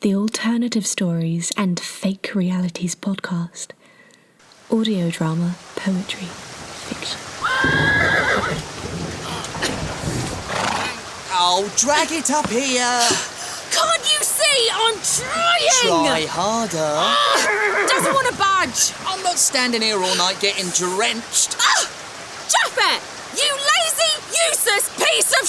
the alternative stories and fake realities podcast. Audio drama, poetry, fiction. Oh, drag it up here. Can't you see? I'm trying! Try harder. Doesn't want to budge. I'm not standing here all night getting drenched. Japhet! You lazy, useless piece of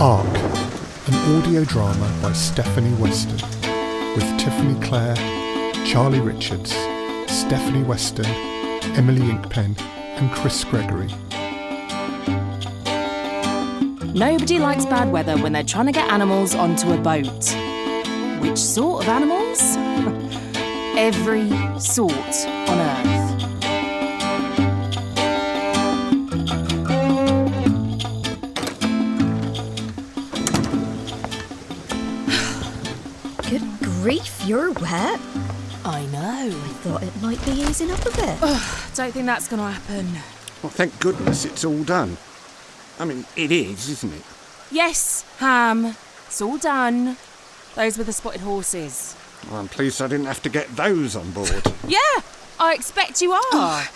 Ark, an audio drama by Stephanie Weston, with Tiffany, Clare, Charlie Richards, Stephanie Weston, Emily Inkpen and Chris Gregory. Nobody likes bad weather when they're trying to get animals onto a boat. Which sort of animals? Every sort on Earth. Good grief, you're wet. I know. I thought it might be easing up a bit. Don't think that's going to happen. Well, thank goodness it's all done. I mean, it is, isn't it? Yes, Ham. It's all done. Those were the spotted horses. Well, I'm pleased I didn't have to get those on board. Yeah, I expect you are.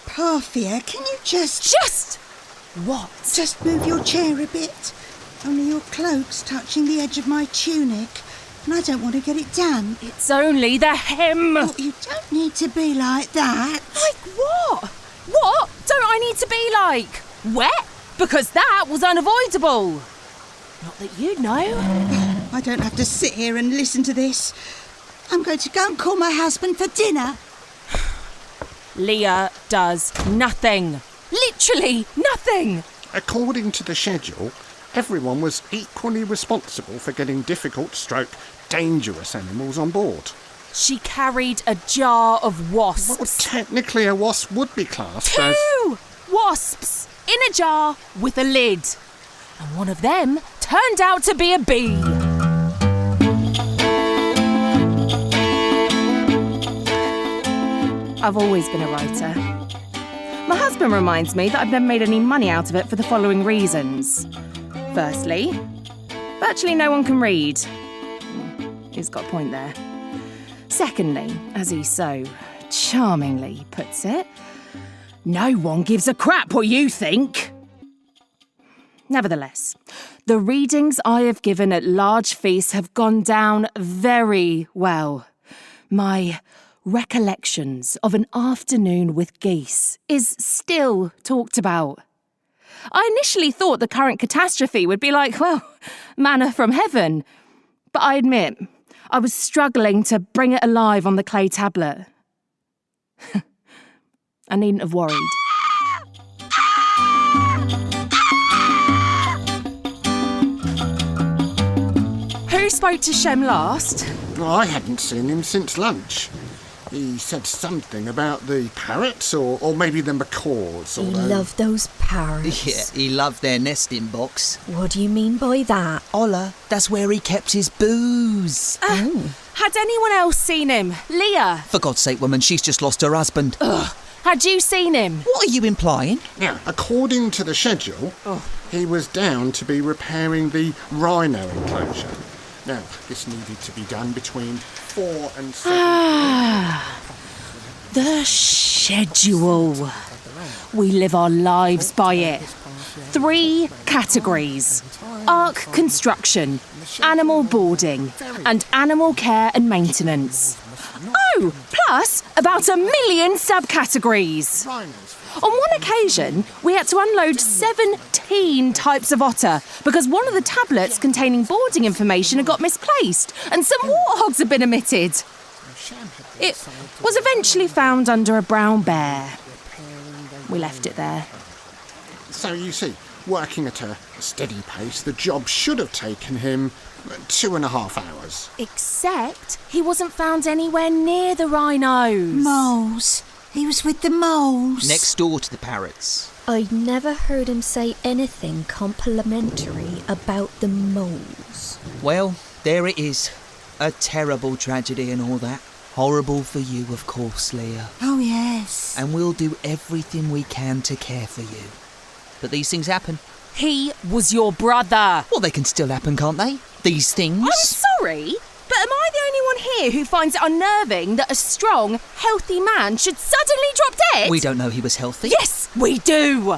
Parphia, can you just What? Just move your chair a bit. Only your cloak's touching the edge of my tunic, and I don't want to get it damp. It's only the hem. Oh, you don't need to be like that. Like what? What don't I need to be like? Wet? Because that was unavoidable. Not that you'd know. I don't have to sit here and listen to this. I'm going to go and call my husband for dinner. Leah does nothing. Literally nothing. According to the schedule, everyone was equally responsible for getting dangerous animals on board. She carried a jar of wasps. Well, technically a wasp would be classed as... 2 wasps in a jar with a lid. And one of them turned out to be a bee. I've always been a writer. My husband reminds me that I've never made any money out of it for the following reasons. Firstly, virtually no one can read. He's got a point there. Secondly, as he so charmingly puts it, no one gives a crap what you think. Nevertheless, the readings I have given at large feasts have gone down very well. My recollections of an afternoon with geese is still talked about. I initially thought the current catastrophe would be like, well, manna from heaven. But I admit, I was struggling to bring it alive on the clay tablet. I needn't have worried. Who spoke to Shem last? Well, I hadn't seen him since lunch. He said something about the parrots or maybe the macaws. He loved those parrots. Yeah, he loved their nesting box. What do you mean by that? Olla, that's where he kept his booze. Had anyone else seen him? Leah? For God's sake, woman, she's just lost her husband. Had you seen him? What are you implying? Now, according to the schedule, he was down to be repairing the rhino enclosure. Now, this needed to be done between 4 and 7. The schedule. We live our lives by it. 3 categories. Ark construction, animal boarding, and animal care and maintenance. Oh, plus about 1 million subcategories. On one occasion, we had to unload 17 types of otter because one of the tablets containing boarding information had got misplaced and some warthogs had been omitted. It was eventually found under a brown bear. We left it there. So you see, working at a steady pace, the job should have taken him 2.5 hours. Except he wasn't found anywhere near the rhinos. Moles. He was with the moles. Next door to the parrots. I never heard him say anything complimentary about the moles. Well, there it is. A terrible tragedy and all that. Horrible for you, of course, Leah. Oh, yes. And we'll do everything we can to care for you. But these things happen. He was your brother. Well, they can still happen, can't they? These things. I'm sorry, but am I the only one here who finds it unnerving that a strong, healthy man should suddenly drop dead? We don't know he was healthy. Yes, we do.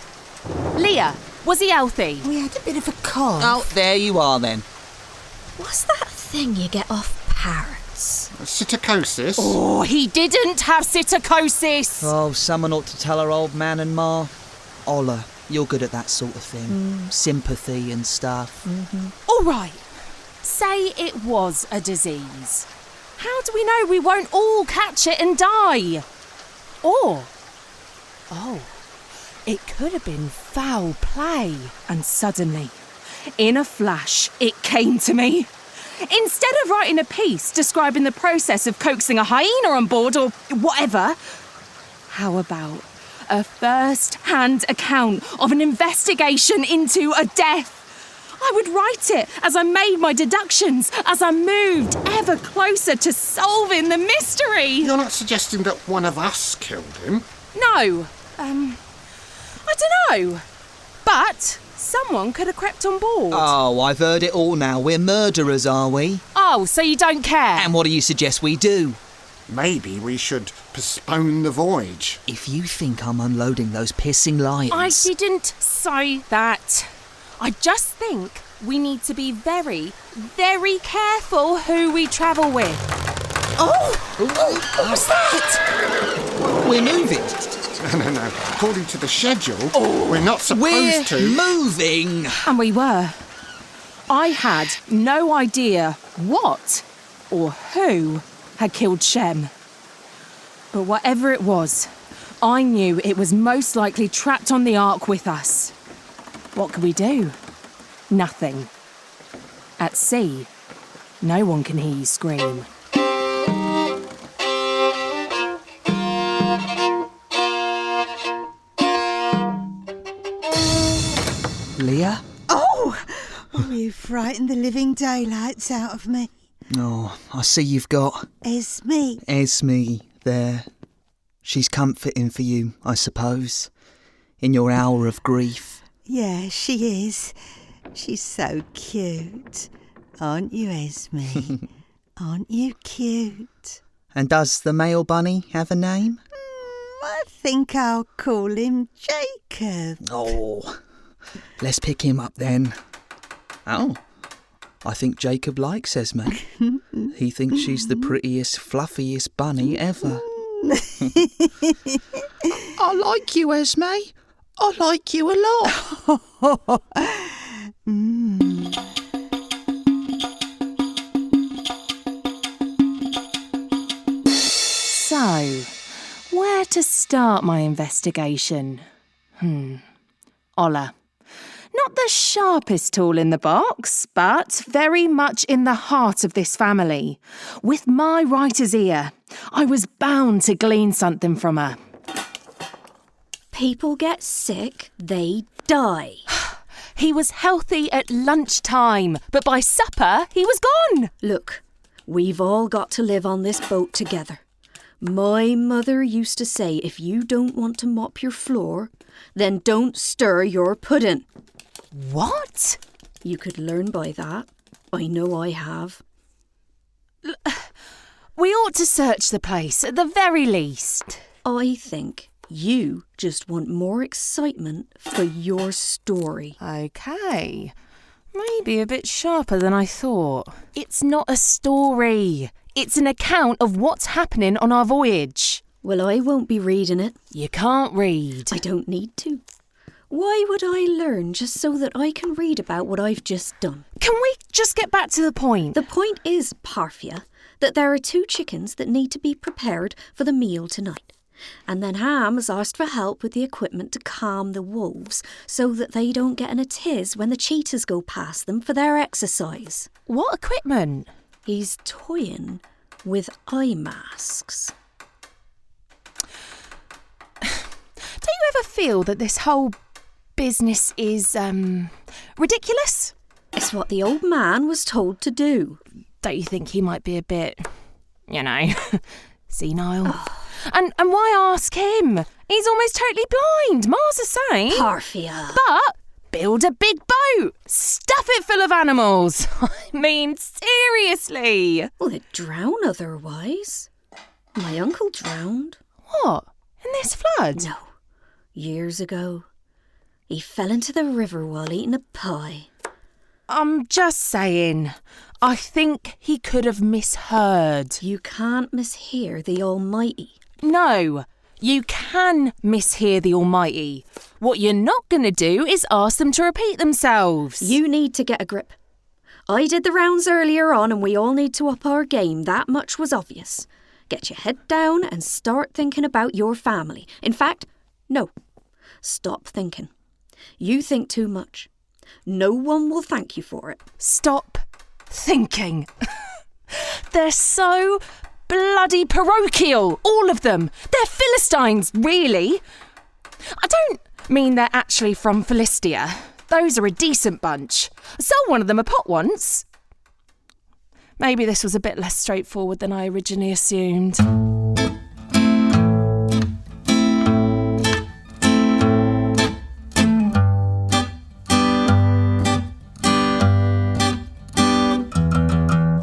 Leah, was he healthy? We had a bit of a cough. Oh, there you are then. What's that thing you get off parrots? Psittacosis? Oh, he didn't have psittacosis. Oh, someone ought to tell her old man and ma. Olla, you're good at that sort of thing. Sympathy and stuff. All right, say it was a disease. How do we know we won't all catch it and die? Or, it could have been foul play. And suddenly, in a flash, it came to me. Instead of writing a piece describing the process of coaxing a hyena on board or whatever, how about a first-hand account of an investigation into a death? I would write it as I made my deductions, as I moved ever closer to solving the mystery. You're not suggesting that one of us killed him? No, I don't know. But someone could have crept on board. Oh, I've heard it all now. We're murderers, are we? Oh, so you don't care? And what do you suggest we do? Maybe we should postpone the voyage. If you think I'm unloading those pissing lions... I didn't say that. I just think we need to be very, very careful who we travel with. What was that? We're moving. No. According to the schedule, we're not supposed We're to. moving. And we were. I had no idea what or who had killed Shem. But whatever it was, I knew it was most likely trapped on the Ark with us. What could we do? Nothing. At sea, no one can hear you scream. Leah? Oh, you frightened the living daylights out of me. Oh, I see you've got Esme. there. She's comforting for you, I suppose, in your hour of grief. Yeah, she is. She's so cute. Aren't you, Esme? Aren't you cute? And does the male bunny have a name? I think I'll call him Jacob. Oh, let's pick him up then. Oh, I think Jacob likes Esme. He thinks she's the prettiest, fluffiest bunny ever. I like you, Esme. I like you a lot. So, where to start my investigation? Olla. Not the sharpest tool in the box, but very much in the heart of this family. With my writer's ear, I was bound to glean something from her. People get sick, they die. He was healthy at lunchtime, but by supper, he was gone. Look, we've all got to live on this boat together. My mother used to say if you don't want to mop your floor, then don't stir your pudding. What? You could learn by that. I know I have. We ought to search the place, at the very least. I think you just want more excitement for your story. OK. Maybe a bit sharper than I thought. It's not a story. It's an account of what's happening on our voyage. Well, I won't be reading it. You can't read. I don't need to. Why would I learn just so that I can read about what I've just done? Can we just get back to the point? The point is, Parphia, that there are 2 chickens that need to be prepared for the meal tonight. And then Ham has asked for help with the equipment to calm the wolves so that they don't get in a tiz when the cheetahs go past them for their exercise. What equipment? He's toying with eye masks. Do you ever feel that this whole business is, ridiculous? It's what the old man was told to do. Don't you think he might be a bit you know, senile. And why ask him? He's almost totally blind, Mars the same. Parphia. But build a big boat, stuff it full of animals. I mean, seriously. Well, it'd drown otherwise. My uncle drowned. What? In this flood? No. Years ago. He fell into the river while eating a pie. I'm just saying, I think he could have misheard. You can't mishear the Almighty. No, you can mishear the Almighty. What you're not going to do is ask them to repeat themselves. You need to get a grip. I did the rounds earlier on and we all need to up our game. That much was obvious. Get your head down and start thinking about your family. In fact, no. Stop thinking. You think too much. No one will thank you for it. Stop thinking. They're so bloody parochial, all of them. They're Philistines, really. I don't mean they're actually from Philistia. Those are a decent bunch. I sold one of them a pot once. Maybe this was a bit less straightforward than I originally assumed.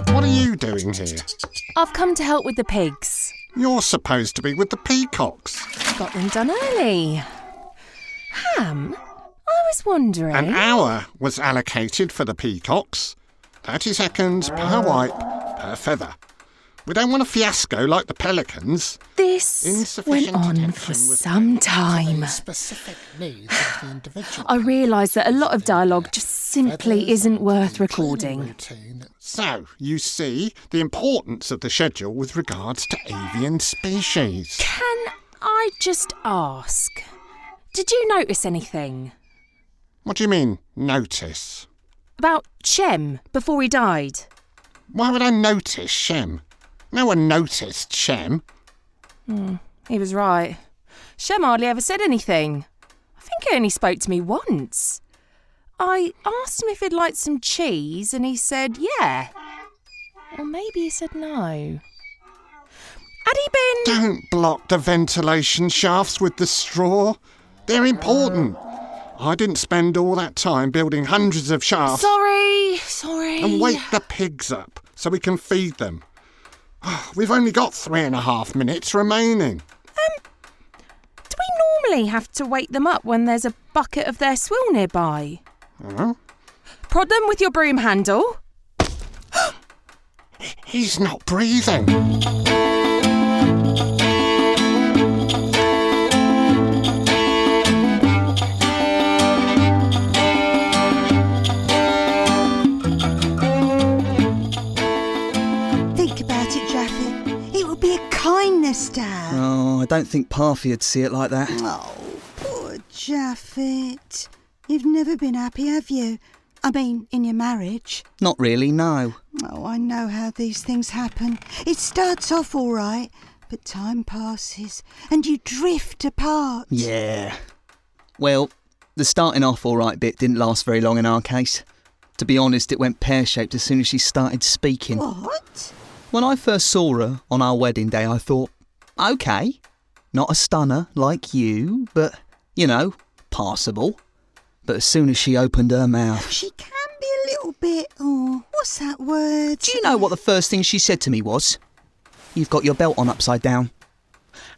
What are you doing here? I've come to help with the pigs. You're supposed to be with the peacocks. Got them done early. Ham, I was wondering... An hour was allocated for the peacocks. 30 seconds per wipe, per feather. We don't want a fiasco like the pelicans. This went on for some time. Specific needs of the individual. I realise that a lot of dialogue just simply isn't worth recording. So, you see the importance of the schedule with regards to avian species. Can I just ask, did you notice anything? What do you mean, notice? About Shem before he died? Why would I notice Shem? No one noticed Shem. He was right. Shem hardly ever said anything. I think he only spoke to me once. I asked him if he'd like some cheese and he said yeah. Or maybe he said no. Had he been... Don't block the ventilation shafts with the straw. They're important. I didn't spend all that time building hundreds of shafts. Sorry. And wake the pigs up so we can feed them. We've only got 3.5 minutes remaining. Do we normally have to wake them up when there's a bucket of their swill nearby? Prod them with your broom handle. He's not breathing. Think about it, Japhet. It would be a kindness, Dad. Oh, I don't think Parphia'd see it like that. Oh, poor Japhet. You've never been happy, have you? I mean, in your marriage. Not really, no. Oh, I know how these things happen. It starts off all right, but time passes and you drift apart. Yeah. Well, the starting off all right bit didn't last very long in our case. To be honest, it went pear-shaped as soon as she started speaking. What? When I first saw her on our wedding day, I thought, OK, not a stunner like you, but, you know, passable. But as soon as she opened her mouth... She can be a little bit... Oh, what's that word? Do you know what the first thing she said to me was? You've got your belt on upside down.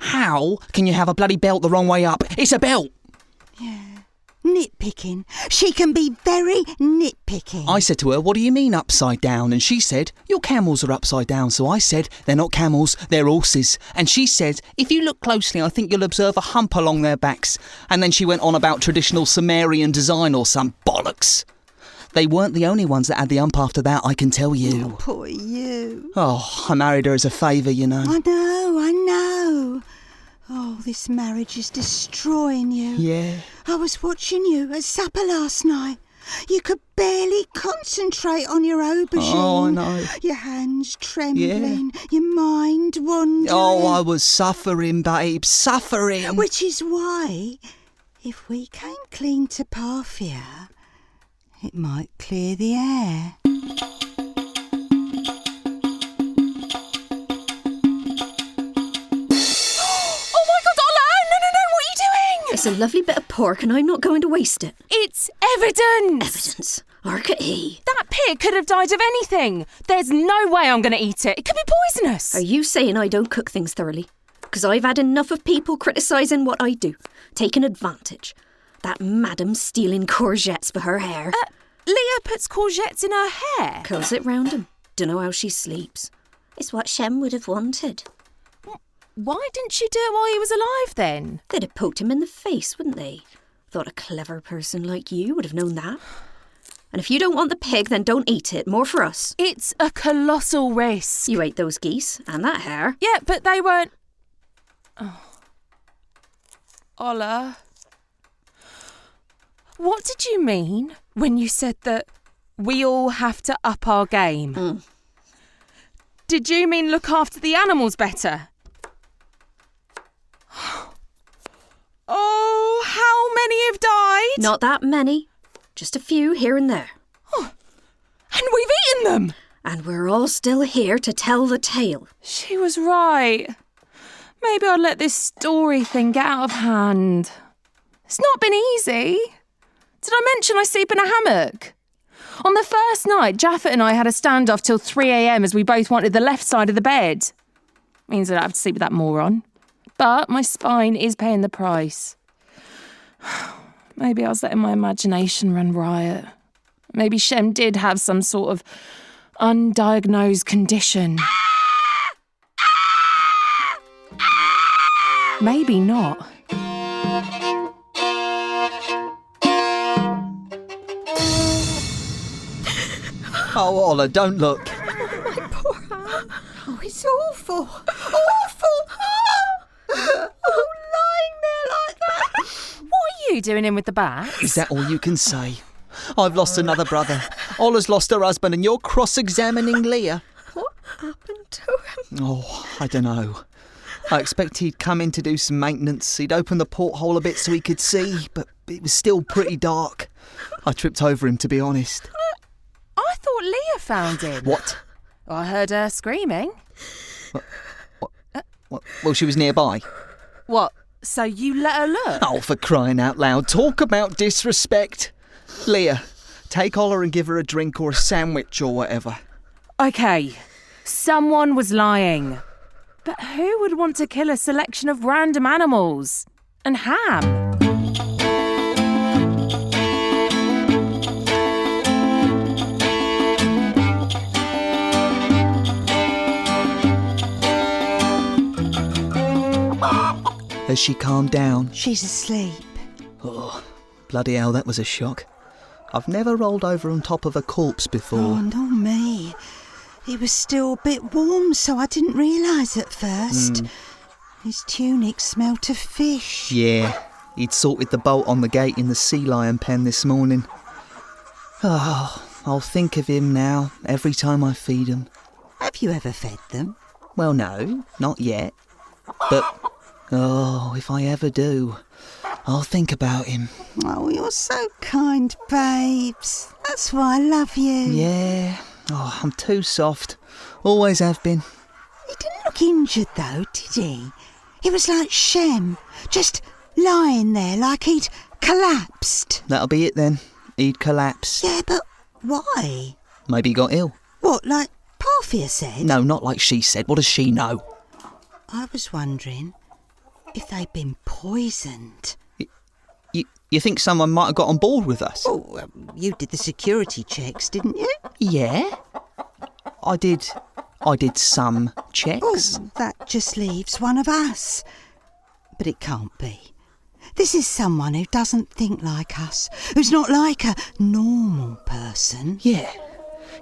How can you have a bloody belt the wrong way up? It's a belt! Yeah. Nitpicking. She can be very nitpicking. I said to her, what do you mean upside down? And she said, your camels are upside down. So I said, they're not camels, they're horses. And she said, if you look closely, I think you'll observe a hump along their backs. And then she went on about traditional Sumerian design or some bollocks. They weren't the only ones that had the hump after that, I can tell you. Oh, poor you. Oh, I married her as a favour, you know. I know. Oh, this marriage is destroying you. Yeah. I was watching you at supper last night. You could barely concentrate on your aubergine. Oh, I know. Your hands trembling, your mind wandering. Oh, I was suffering, babe, suffering. Which is why, if we came clean to Parphia, it might clear the air. It's a lovely bit of pork and I'm not going to waste it. It's evidence! Evidence. Arcady. That pig could have died of anything. There's no way I'm going to eat it. It could be poisonous. Are you saying I don't cook things thoroughly? Because I've had enough of people criticising what I do, taking advantage. That madam stealing courgettes for her hair. Leah puts courgettes in her hair. Curls it round him. Dunno how she sleeps. It's what Shem would have wanted. Why didn't she do it while he was alive then? They'd have poked him in the face, wouldn't they? Thought a clever person like you would have known that. And if you don't want the pig, then don't eat it. More for us. It's a colossal risk. You ate those geese and that hare. Yeah, but they weren't... Oh. Olla. What did you mean when you said that we all have to up our game? Did you mean look after the animals better? Oh, how many have died? Not that many. Just a few here and there. Oh, and we've eaten them. And we're all still here to tell the tale. She was right. Maybe I'd let this story thing get out of hand. It's not been easy. Did I mention I sleep in a hammock? On the first night, Japhet and I had a standoff till 3 a.m. as we both wanted the left side of the bed. Means I don't have to sleep with that moron. But my spine is paying the price. Maybe I was letting my imagination run riot. Maybe Shem did have some sort of undiagnosed condition. Maybe not. Oh, Olla, don't look. My poor Ham. Oh, it's awful. Awful. Oh, lying there like that. What are you doing in with the bats? Is that all you can say? I've lost another brother. Olla's lost her husband and you're cross-examining Leah. What happened to him? Oh, I don't know. I expect he'd come in to do some maintenance. He'd open the porthole a bit so he could see, but it was still pretty dark. I tripped over him, to be honest. I thought Leah found him. What? I heard her screaming. Well, she was nearby. What? So you let her look? Oh, for crying out loud. Talk about disrespect. Leah, take Olla and give her a drink or a sandwich or whatever. Okay, someone was lying. But who would want to kill a selection of random animals? And Ham? Has she calmed down? She's asleep. Oh, bloody hell, that was a shock. I've never rolled over on top of a corpse before. Oh, not me. He was still a bit warm, so I didn't realise at first. His tunic smelt of fish. Yeah, he'd sorted the bolt on the gate in the sea lion pen this morning. Oh, I'll think of him now every time I feed him. Have you ever fed them? Well, no, not yet. But, oh, if I ever do, I'll think about him. Oh, you're so kind, babes. That's why I love you. Yeah, oh, I'm too soft. Always have been. He didn't look injured, though, did he? He was like Shem, just lying there like he'd collapsed. That'll be it then. He'd collapse. Yeah, but why? Maybe he got ill. What, like Parphia said? No, not like she said. What does she know? I was wondering if they'd been poisoned. You think someone might have got on board with us? Oh, you did the security checks, didn't you? Yeah. I did some checks. Oh, that just leaves one of us. But it can't be. This is someone who doesn't think like us, who's not like a normal person. Yeah,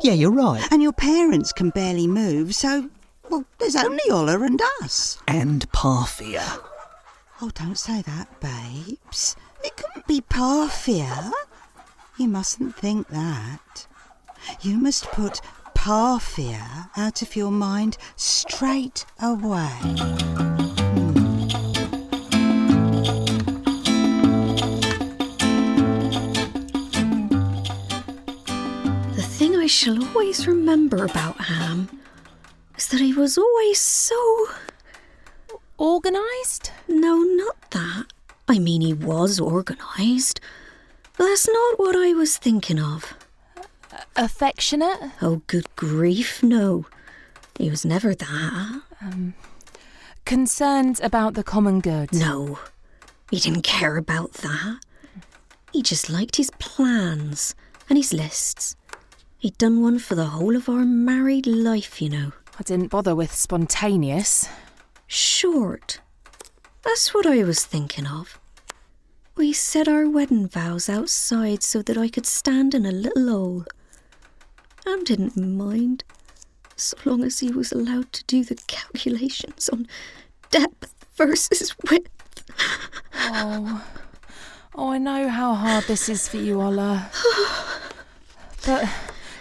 you're right. And your parents can barely move, so, well, there's only Olla and us. And Parphia. Oh, don't say that, babes. It couldn't be Parphia. You mustn't think that. You must put Parphia out of your mind straight away. The thing I shall always remember about Ham is that he was always so... Organised? No, not that. I mean, he was organised. But that's not what I was thinking of. Affectionate? Oh, good grief, no. He was never that. Concerned about the common good? No, he didn't care about that. He just liked his plans and his lists. He'd done one for the whole of our married life, you know. I didn't bother with spontaneous. Short. That's what I was thinking of. We said our wedding vows outside so that I could stand in a little hole. I didn't mind, so long as he was allowed to do the calculations on depth versus width. Oh, I know how hard this is for you, Olla. But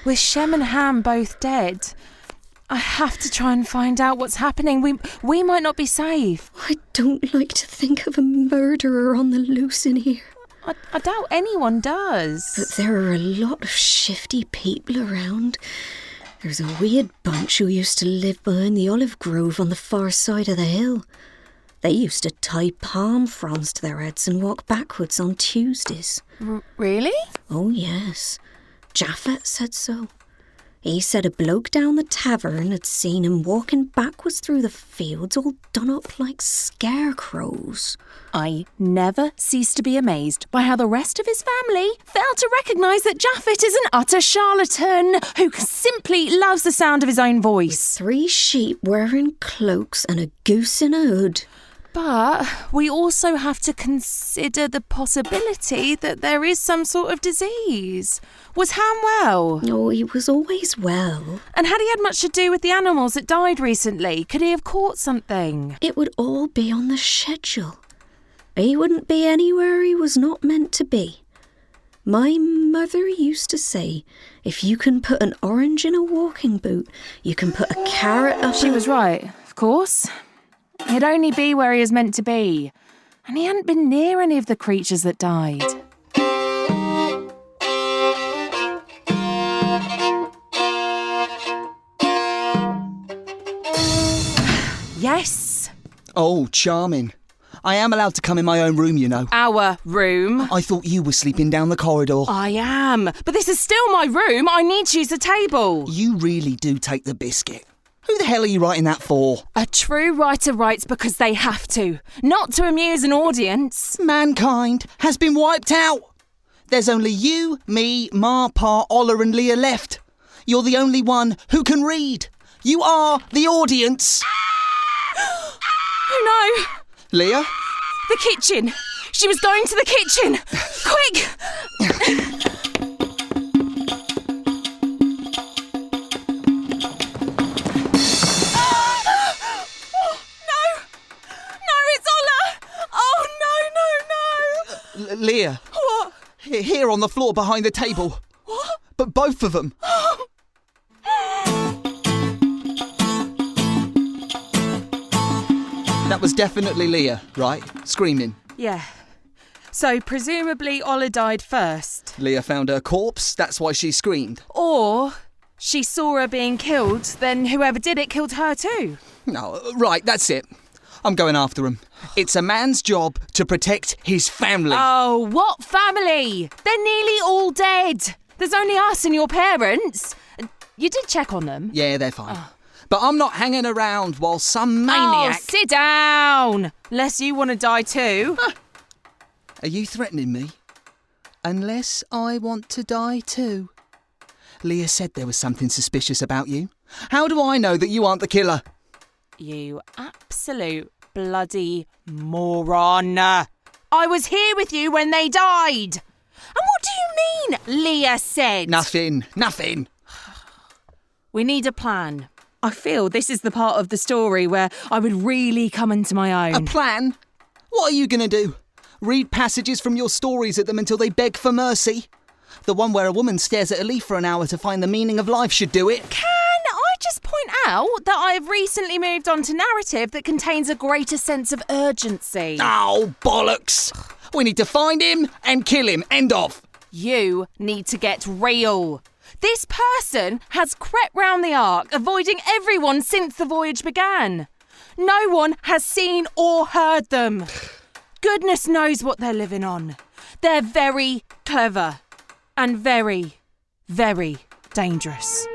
with Shem and Ham both dead, I have to try and find out what's happening. We might not be safe. I don't like to think of a murderer on the loose in here. I doubt anyone does. But there are a lot of shifty people around. There's a weird bunch who used to live behind the olive grove on the far side of the hill. They used to tie palm fronds to their heads and walk backwards on Tuesdays. Really? Oh, yes. Japhet said so. He said a bloke down the tavern had seen him walking backwards through the fields all done up like scarecrows. I never cease to be amazed by how the rest of his family failed to recognise that Japhet is an utter charlatan who simply loves the sound of his own voice. 3 sheep wearing cloaks and a goose in a hood. But we also have to consider the possibility that there is some sort of disease. Was Ham well? Oh, he was always well. And had he had much to do with the animals that died recently? Could he have caught something? It would all be on the schedule. He wouldn't be anywhere he was not meant to be. My mother used to say, if you can put an orange in a walking boot, you can put a carrot up. She was right, of course. He'd only be where he was meant to be. And he hadn't been near any of the creatures that died. Yes. Oh, charming. I am allowed to come in my own room, you know. Our room. I thought you were sleeping down the corridor. I am. But this is still my room. I need to use the table. You really do take the biscuit. Who the hell are you writing that for? A true writer writes because they have to, not to amuse an audience. Mankind has been wiped out. There's only you, me, Ma, Pa, Olla and Leah left. You're the only one who can read. You are the audience. Oh no! Leah? The kitchen! She was going to the kitchen! Quick! Leah. What? Here on the floor behind the table. What? But both of them. That was definitely Leah, right? Screaming. Yeah. So presumably Olla died first. Leah found her corpse, that's why she screamed. Or she saw her being killed, then whoever did it killed her too. No, right, that's it. I'm going after him. It's a man's job to protect his family. Oh, what family? They're nearly all dead. There's only us and your parents. You did check on them? Yeah, they're fine. But I'm not hanging around while some maniac... Oh, sit down! Unless you want to die too. Are you threatening me? Unless I want to die too. Leah said there was something suspicious about you. How do I know that you aren't the killer? You absolute bloody moron. I was here with you when they died. And what do you mean, Leah said? Nothing. We need a plan. I feel this is the part of the story where I would really come into my own. A plan? What are you going to do? Read passages from your stories at them until they beg for mercy? The one where a woman stares at a leaf for an hour to find the meaning of life should do it. Can I just point out that I've recently moved on to narrative that contains a greater sense of urgency? Oh, bollocks! We need to find him and kill him. End of. You need to get real. This person has crept round the Ark, avoiding everyone since the voyage began. No one has seen or heard them. Goodness knows what they're living on. They're very clever and very, very dangerous.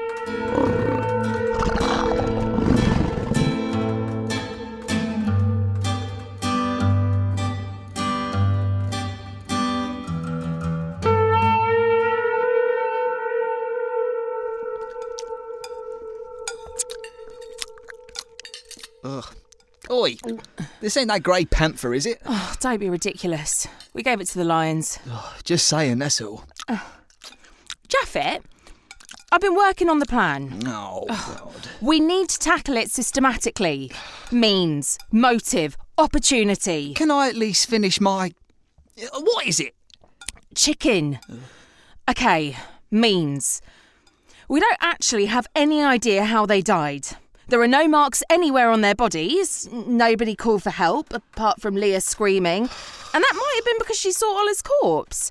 Ugh. Oi, this ain't that grey panther, is it? Oh, don't be ridiculous. We gave it to the lions. Just saying, that's all. Japhet, I've been working on the plan. Oh, God. We need to tackle it systematically. Means, motive, opportunity. Can I at least finish my... What is it? Chicken. Okay, means. We don't actually have any idea how they died. There are no marks anywhere on their bodies. Nobody called for help, apart from Leah screaming. And that might have been because she saw Olla's corpse.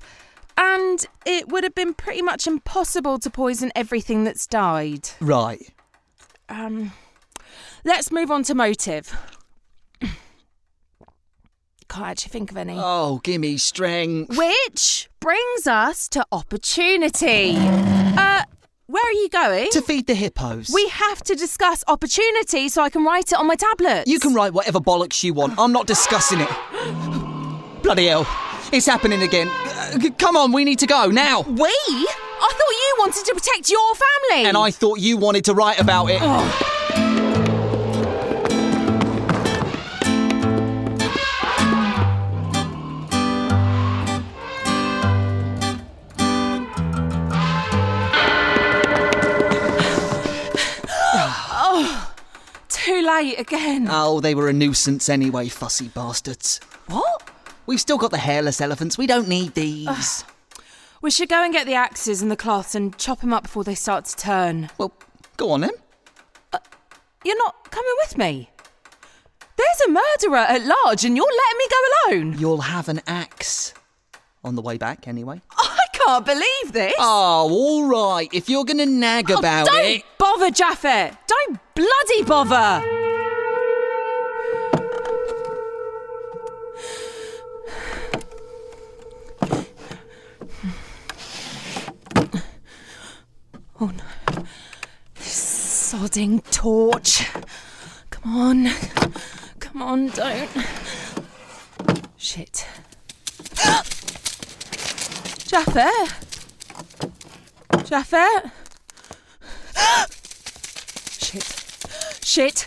And it would have been pretty much impossible to poison everything that's died. Right. Let's move on to motive. Can't actually think of any. Oh, gimme strength. Which brings us to opportunity. Where are you going? To feed the hippos. We have to discuss opportunity so I can write it on my tablet. You can write whatever bollocks you want. I'm not discussing it. Bloody hell. It's happening again. Come on, we need to go, now. We? I thought you wanted to protect your family. And I thought you wanted to write about it. Too late again. Oh, they were a nuisance anyway, fussy bastards. What? We've still got the hairless elephants. We don't need these. We should go and get the axes and the cloths and chop them up before they start to turn. Well, go on then. You're not coming with me? There's a murderer at large and you're letting me go alone? You'll have an axe. On the way back, anyway. I can't believe this. Oh, all right. If you're going to nag about don't it... bother, Japhet. Don't bloody bother. Oh, no. This sodding torch. Come on, don't. Shit. Japhet? Shit.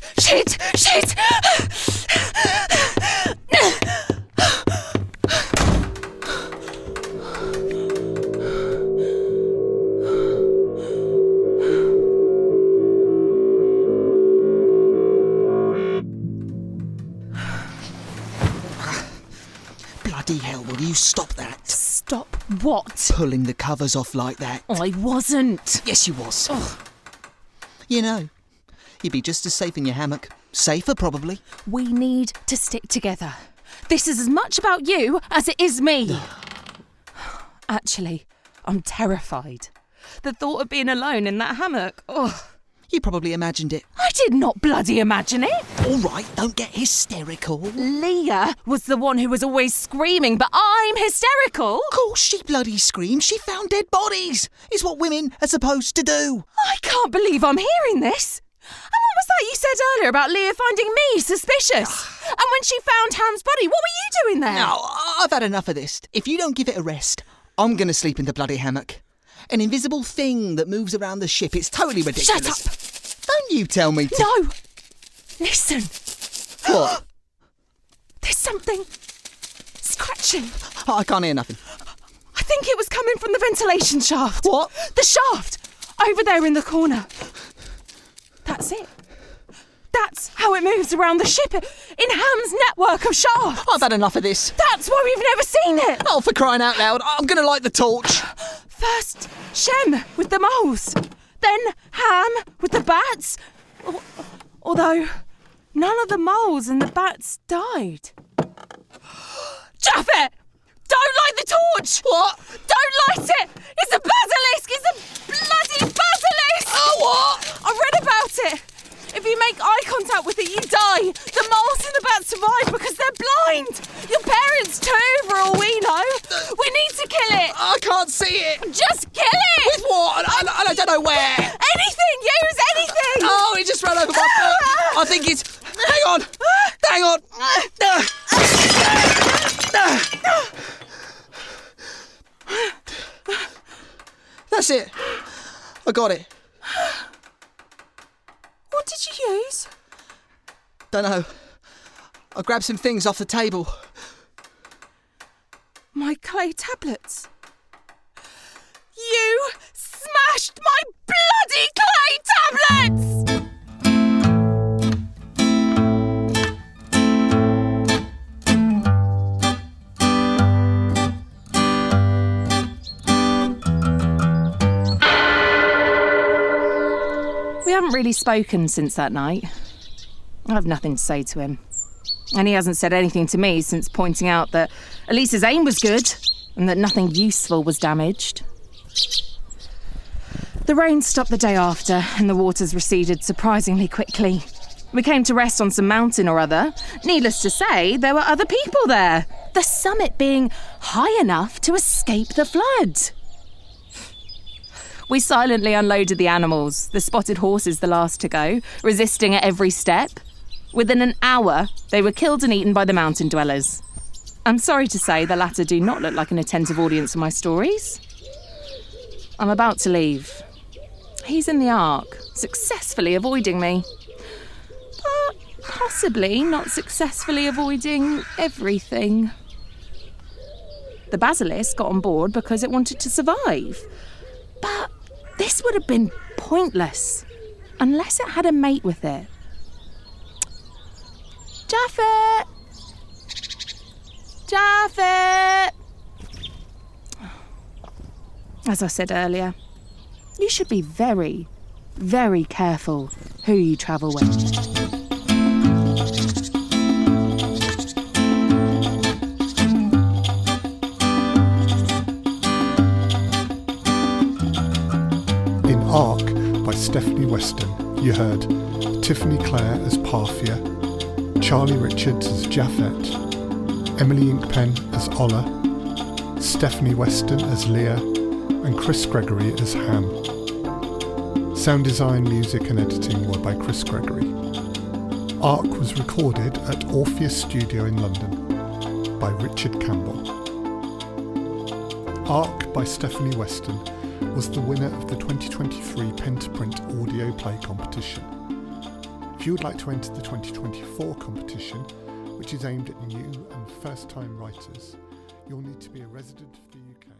Bloody hell, will you stop that? Stop what? Pulling the covers off like that. I wasn't. Yes, you was. You know, you'd be just as safe in your hammock. Safer, probably. We need to stick together. This is as much about you as it is me. Actually, I'm terrified. The thought of being alone in that hammock. You probably imagined it. I did not bloody imagine it. All right, don't get hysterical. Leah was the one who was always screaming, but I'm hysterical. Of course she bloody screamed. She found dead bodies. It's what women are supposed to do. I can't believe I'm hearing this. And what was that you said earlier about Leah finding me suspicious? And when she found Ham's body, what were you doing there? Now, I've had enough of this. If you don't give it a rest, I'm going to sleep in the bloody hammock. An invisible thing that moves around the ship. It's totally ridiculous. Shut up. Don't you tell me to... No. Listen. What? There's something scratching. I can't hear nothing. I think it was coming from the ventilation shaft. What? The shaft. Over there in the corner. That's it. That's how it moves around the ship in Ham's network of shafts. I've had enough of this. That's why we've never seen it. Oh, for crying out loud, I'm going to light the torch. First, Shem with the moles. Then Ham with the bats. Although none of the moles and the bats died. Japhet! Don't light the torch! What? Don't light it! It's a basilisk! It's a bloody basilisk! Oh, what? I read about it. If you make eye contact with it, you die. The moles and the bats survive because they're mind! Your parents too, for all we know. We need to kill it. I can't see it. Just kill it! With what? I don't know where. Anything! Use anything! Oh, it just ran over my foot. I think it's... Hang on. That's it. I got it. What did you use? Don't know. I grabbed some things off the table. My clay tablets. You smashed my bloody clay tablets! We haven't really spoken since that night. I have nothing to say to him. And he hasn't said anything to me since pointing out that Elise's aim was good and that nothing useful was damaged. The rain stopped the day after and the waters receded surprisingly quickly. We came to rest on some mountain or other. Needless to say, there were other people there, the summit being high enough to escape the flood. We silently unloaded the animals, the spotted horses the last to go, resisting at every step. Within an hour, they were killed and eaten by the mountain dwellers. I'm sorry to say the latter do not look like an attentive audience for my stories. I'm about to leave. He's in the Ark, successfully avoiding me. But possibly not successfully avoiding everything. The basilisk got on board because it wanted to survive. But this would have been pointless unless it had a mate with it. Japhet! Japhet! As I said earlier, you should be very, very careful who you travel with. In Ark by Stephanie Weston, you heard Tiffany Clare as Parphia, Charlie Richards as Japhet, Emily Inkpen as Olla, Stephanie Weston as Leah, and Chris Gregory as Ham. Sound design, music and editing were by Chris Gregory. Ark was recorded at Orpheus Studio in London by Richard Campbell. Ark by Stephanie Weston was the winner of the 2023 Pentaprint Audio Play competition. If you would like to enter the 2024 competition, which is aimed at new and first-time writers, you'll need to be a resident of the UK.